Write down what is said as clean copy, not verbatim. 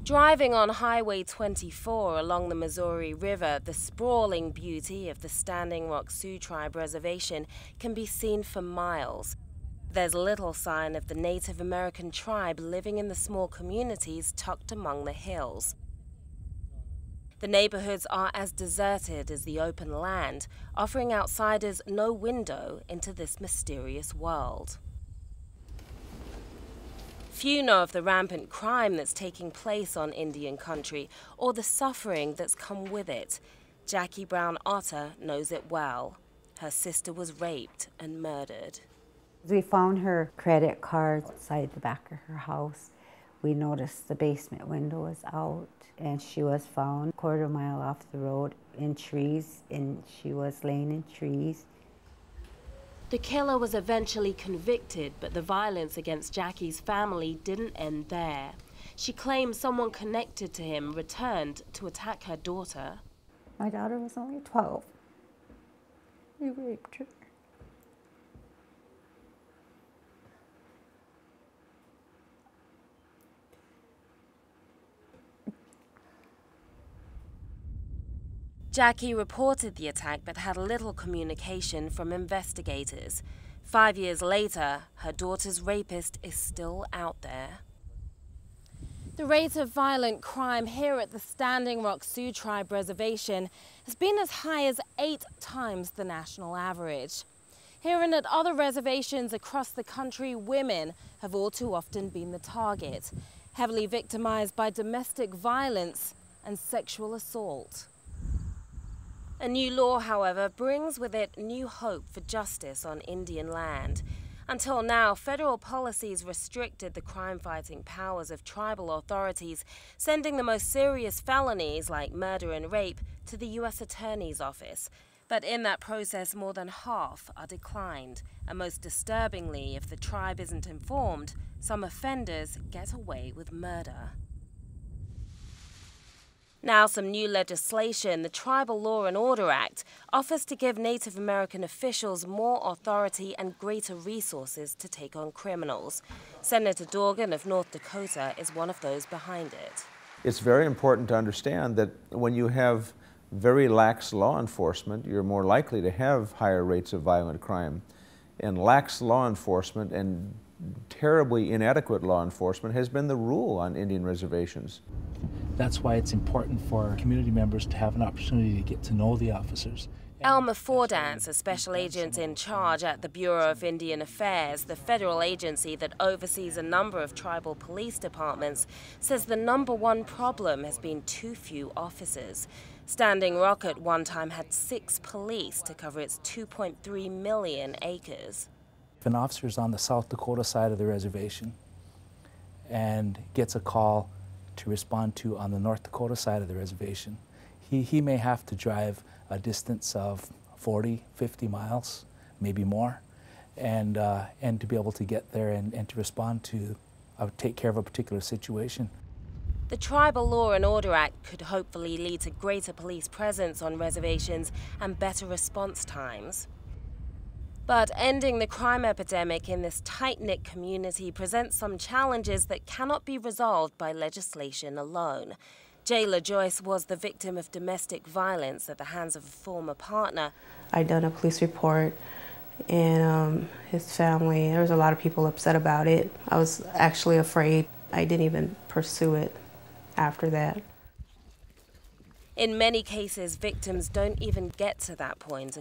Driving on Highway 24 along the Missouri River, the sprawling beauty of the Standing Rock Sioux Tribe Reservation can be seen for miles. There's little sign of the Native American tribe living in the small communities tucked among the hills. The neighborhoods are as deserted as the open land, offering outsiders no window into this mysterious world. Few know of the rampant crime that's taking place on Indian country or the suffering that's come with it. Jackie Brown Otter knows it well. Her sister was raped and murdered. We found her credit cards outside the back of her house. We noticed the basement window was out, and she was found a quarter-mile off the road in trees, and she was laying in trees. The killer was eventually convicted, but the violence against Jackie's family didn't end there. She claims someone connected to him returned to attack her daughter. My daughter was only 12. He raped her. Jackie reported the attack but had little communication from investigators. 5 years later, her daughter's rapist is still out there. The rate of violent crime here at the Standing Rock Sioux Tribe Reservation has been as high as 8 times the national average. Here and at other reservations across the country, women have all too often been the target, heavily victimized by domestic violence and sexual assault. A new law, however, brings with it new hope for justice on Indian land. Until now, federal policies restricted the crime-fighting powers of tribal authorities, sending the most serious felonies like murder and rape to the U.S. Attorney's Office. But in that process, more than half are declined. And most disturbingly, if the tribe isn't informed, some offenders get away with murder. Now, some new legislation, the Tribal Law and Order Act, offers to give Native American officials more authority and greater resources to take on criminals. Senator Dorgan of North Dakota is one of those behind it. It's very important to understand that when you have very lax law enforcement, you're more likely to have higher rates of violent crime. And lax law enforcement and terribly inadequate law enforcement has been the rule on Indian reservations. That's why it's important for community members to have an opportunity to get to know the officers. Elmer Fordance, a special agent in charge at the Bureau of Indian Affairs, the federal agency that oversees a number of tribal police departments, says the #1 problem has been too few officers. Standing Rock at one time had 6 police to cover its 2.3 million acres. If an officer is on the South Dakota side of the reservation and gets a call to respond to on the North Dakota side of the reservation, he may have to drive a distance of 40, 50 miles, maybe more, and to be able to get there and to respond to, take care of a particular situation. The Tribal Law and Order Act could hopefully lead to greater police presence on reservations and better response times. But ending the crime epidemic in this tight-knit community presents some challenges that cannot be resolved by legislation alone. Jayla Joyce was the victim of domestic violence at the hands of a former partner. I'd done a police report, and his family, there was a lot of people upset about it. I was actually afraid. I didn't even pursue it after that. In many cases, victims don't even get to that point.